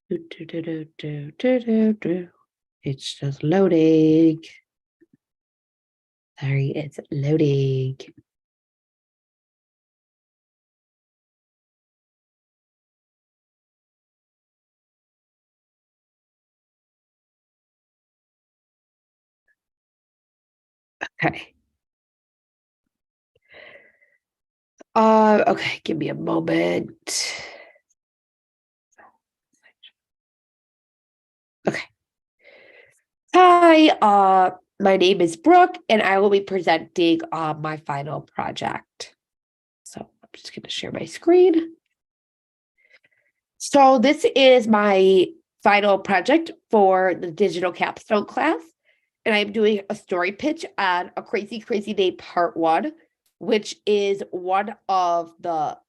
Do, do, do, do, do, do, do, do. It's just loading. Sorry, it's loading. Okay. Okay, give me a moment. Okay. Hi, my name is Brooke, and I will be presenting my final project. So I'm just going to share my screen. So this is my final project for the digital capstone class, and I'm doing a story pitch on A Crazy Crazy Day Part 1, which is one of the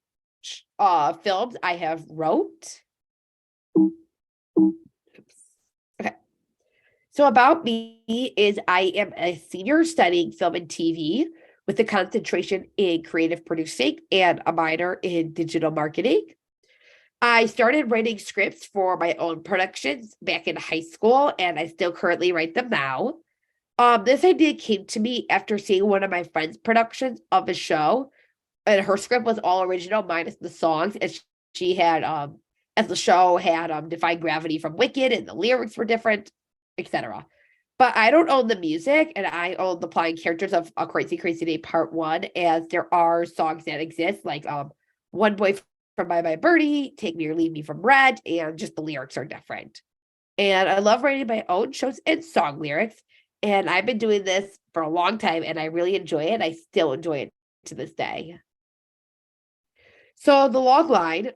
films I have wrote. Oops. Okay. So about me is I am a senior studying film and TV with a concentration in creative producing and a minor in digital marketing. I started writing scripts for my own productions back in high school, and I still currently write them now. This idea came to me after seeing one of my friend's productions of a show, and her script was all original minus the songs, and she had as the show had Defy Gravity from Wicked, and the lyrics were different, etc. But I don't own the music, and I own the playing characters of A Crazy Crazy Day Part 1, as there are songs that exist, like One Boy from Bye Bye Birdie, Take Me or Leave Me from Red, and just the lyrics are different. And I love writing my own shows and song lyrics, and I've been doing this for a long time, and I really enjoy it. I still enjoy it to this day. So the log line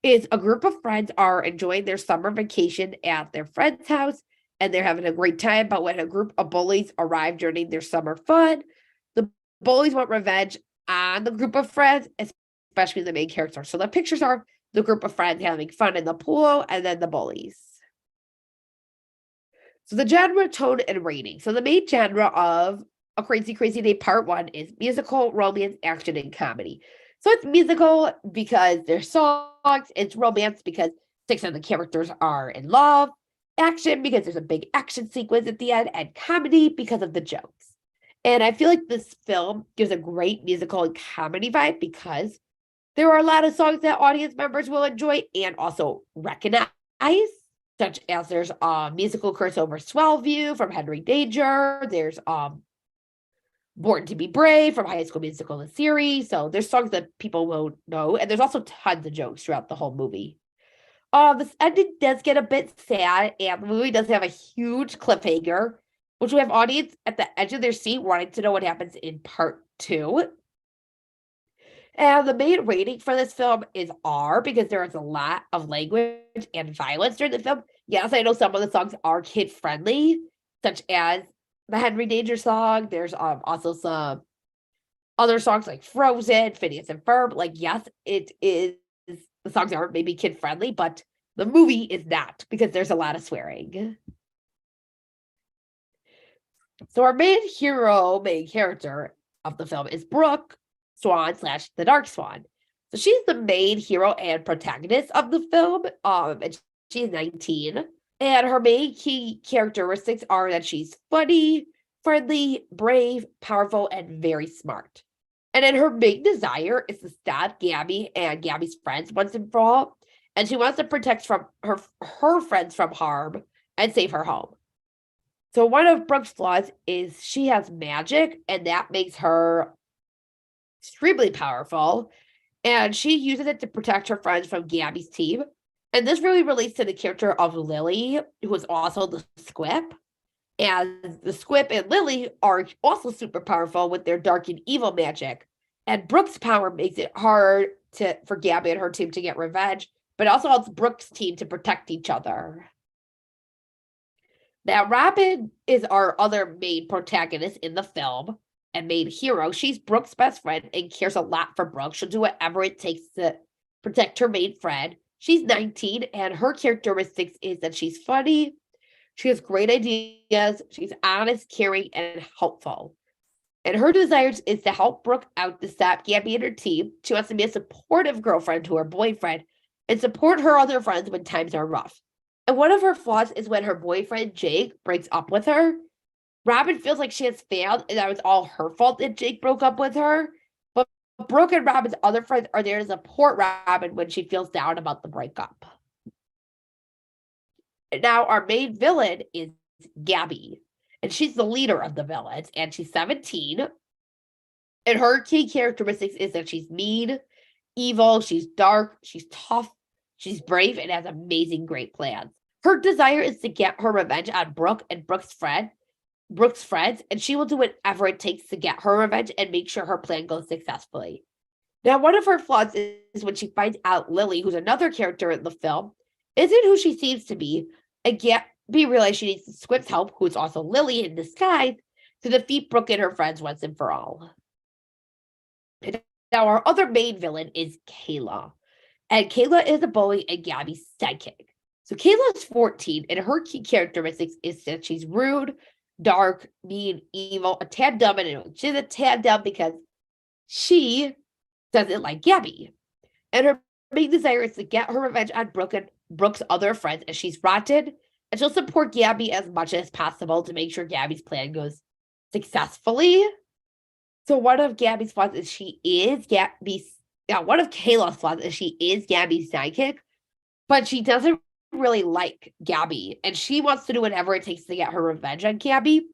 is a group of friends are enjoying their summer vacation at their friend's house, and they're having a great time. But when a group of bullies arrive during their summer fun, the bullies want revenge on the group of friends, especially the main character. So the pictures are the group of friends having fun in the pool, and then the bullies. So the genre, tone, and rating. So the main genre of A Crazy Crazy Day Part 1 is musical, romance, action, and comedy. So it's musical because there's songs, it's romance because 6 of the characters are in love, action because there's a big action sequence at the end, and comedy because of the jokes. And I feel like this film gives a great musical and comedy vibe because there are a lot of songs that audience members will enjoy and also recognize, such as there's musical Curse Over Swellview from Henry Danger. There's Born to Be Brave from High School Musical, the series. So there's songs that people will know, and there's also tons of jokes throughout the whole movie. This ending does get a bit sad, and the movie does have a huge cliffhanger, which will have audience at the edge of their seat wanting to know what happens in part 2. And the main rating for this film is R because there is a lot of language and violence during the film. Yes, I know some of the songs are kid friendly, such as the Henry Danger song. There's also some other songs like Frozen, Phineas and Ferb. Like, yes, it is, the songs are maybe kid friendly, but the movie is not because there's a lot of swearing. So our main character of the film is Brooke Swan slash the Dark Swan. So she's the main hero and protagonist of the film. And she's 19. And her main key characteristics are that she's funny, friendly, brave, powerful, and very smart. And then her big desire is to stop Gabby and Gabby's friends once and for all. And she wants to protect from her friends from harm and save her home. So one of Brooke's flaws is she has magic, and that makes her extremely powerful. And she uses it to protect her friends from Gabby's team. And this really relates to the character of Lily, who is also the Squip. And the Squip and Lily are also super powerful with their dark and evil magic. And Brooke's power makes it hard for Gabby and her team to get revenge, but also helps Brooke's team to protect each other. Now, Robin is our other main protagonist in the film and main hero. She's Brooke's best friend and cares a lot for Brooke. She'll do whatever it takes to protect her main friend. She's 19, and her characteristics is that she's funny, she has great ideas, she's honest, caring, and helpful. And her desires is to help Brooke out to stop Gabby and her team. She wants to be a supportive girlfriend to her boyfriend, and support her other friends when times are rough. And one of her flaws is when her boyfriend, Jake, breaks up with her. Robin feels like she has failed and that was all her fault that Jake broke up with her. But Brooke and Robin's other friends are there to support Robin when she feels down about the breakup. Now, our main villain is Gabby, and she's the leader of the villains, and she's 17. And her key characteristics is that she's mean, evil, she's dark, she's tough, she's brave, and has amazing, great plans. Her desire is to get her revenge on Brooke and Brooke's friends, and she will do whatever it takes to get her revenge and make sure her plan goes successfully. Now, one of her flaws is when she finds out Lily, who's another character in the film, isn't who she seems to be, and Gabby realizes she needs Squip's help, who is also Lily in disguise, to defeat Brooke and her friends once and for all. And now, our other main villain is Kayla, and Kayla is a bully and Gabby's sidekick. So Kayla is 14, and her key characteristics is that she's rude, dark, mean, evil, a tad dumb, and she's a tad dumb because she doesn't like Gabby. And her main desire is to get her revenge on Brooke and Brooke's other friends as she's rotten, and she'll support Gabby as much as possible to make sure Gabby's plan goes successfully. So one of Gabby's flaws is one of Kayla's flaws is she is Gabby's sidekick, but she doesn't really like Gabby, and she wants to do whatever it takes to get her revenge on Gabby.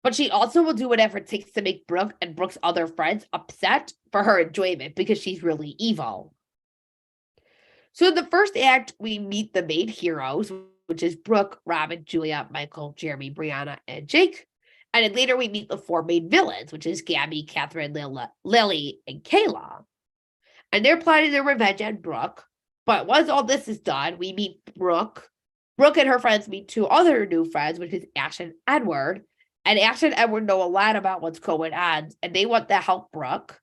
But she also will do whatever it takes to make Brooke and Brooke's other friends upset for her enjoyment because she's really evil. So in the first act, we meet the main heroes, which is Brooke, Robin, Julia, Michael, Jeremy, Brianna, and Jake. And then later we meet the four main villains, which is Gabby, Catherine, Lily, and Kayla. And they're plotting their revenge on Brooke. But once all this is done, we meet Brooke. Brooke and her friends meet two other new friends, which is Ash and Edward. And Ash and Edward know a lot about what's going on, and they want to help Brooke.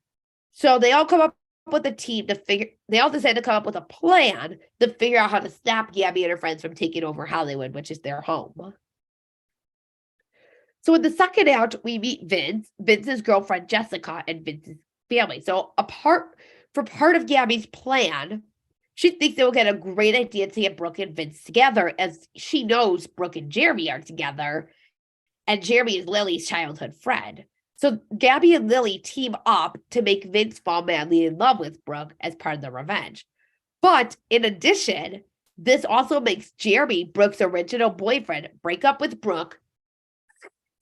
So they all come up with a team they all decide to come up with a plan to figure out how to stop Gabby and her friends from taking over Hollywood, which is their home. So in the second act, we meet Vince's girlfriend Jessica, and Vince's family. So for part of Gabby's plan, she thinks it will get a great idea to get Brooke and Vince together, as she knows Brooke and Jeremy are together, and Jeremy is Lily's childhood friend. So Gabby and Lily team up to make Vince fall madly in love with Brooke as part of the revenge. But in addition, this also makes Jeremy, Brooke's original boyfriend, break up with Brooke.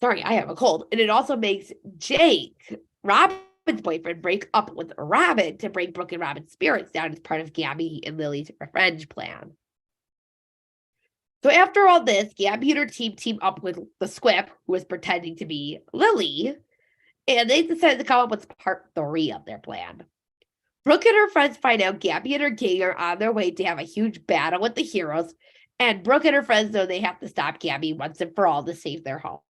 Sorry, I have a cold. And it also makes Jake, Robin's boyfriend, break up with Robin to bring Brooke and Robin's spirits down as part of Gabby and Lily's revenge plan. So after all this, Gabby and her team up with the Squip, who was pretending to be Lily, and they decided to come up with part 3 of their plan. Brooke and her friends find out Gabby and her gang are on their way to have a huge battle with the heroes, and Brooke and her friends know they have to stop Gabby once and for all to save their home.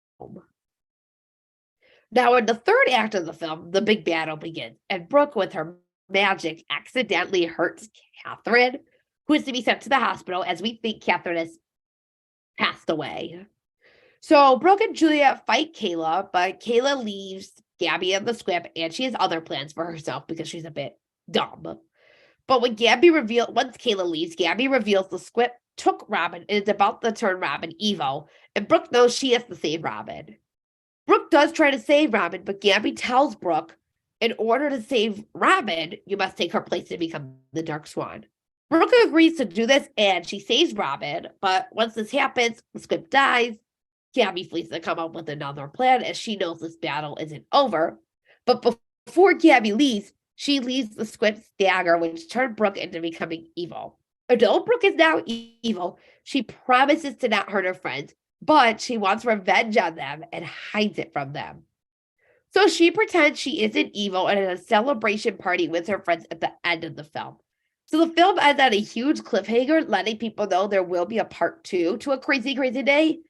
Now, in the third act of the film, the big battle begins, and Brooke, with her magic, accidentally hurts Catherine, who is to be sent to the hospital, as we think Catherine has passed away. So Brooke and Julia fight Kayla, but Kayla leaves Gabby and the Squip, and she has other plans for herself because she's a bit dumb. But once Kayla leaves, Gabby reveals the Squip took Robin and is about to turn Robin evil, and Brooke knows she has to save Robin. Brooke does try to save Robin, but Gabby tells Brooke, in order to save Robin, you must take her place and become the Dark Swan. Brooke agrees to do this, and she saves Robin, but once this happens, the Squip dies. Gabby flees to come up with another plan, as she knows this battle isn't over. But before Gabby leaves, she leaves the Squip's dagger, which turned Brooke into becoming evil. Although Brooke is now evil, she promises to not hurt her friends, but she wants revenge on them and hides it from them. So she pretends she isn't evil and at a celebration party with her friends at the end of the film. So the film ends on a huge cliffhanger, letting people know there will be a part 2 to A Crazy Crazy Day,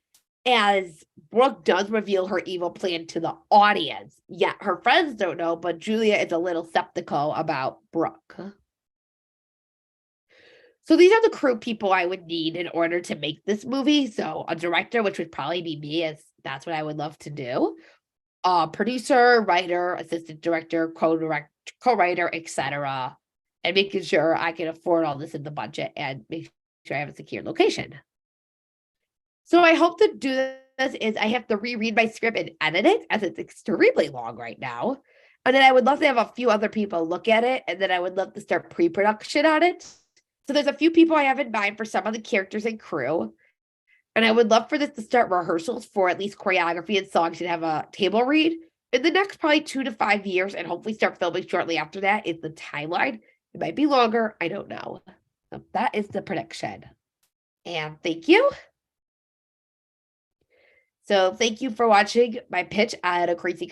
as Brooke does reveal her evil plan to the audience. Yet her friends don't know, but Julia is a little skeptical about Brooke. So these are the crew people I would need in order to make this movie. So a director, which would probably be me, as that's what I would love to do. Producer, writer, assistant director, co-writer, etc. and making sure I can afford all this in the budget and make sure I have a secure location. So I hope to do this is I have to reread my script and edit it as it's extremely long right now. And then I would love to have a few other people look at it, and then I would love to start pre-production on it. So there's a few people I have in mind for some of the characters and crew. And I would love for this to start rehearsals for at least choreography and songs and have a table read in the next probably 2 to 5 years, and hopefully start filming shortly after that is the timeline. It might be longer. I don't know. So that is the prediction. And thank you. So thank you for watching my pitch on A Crazy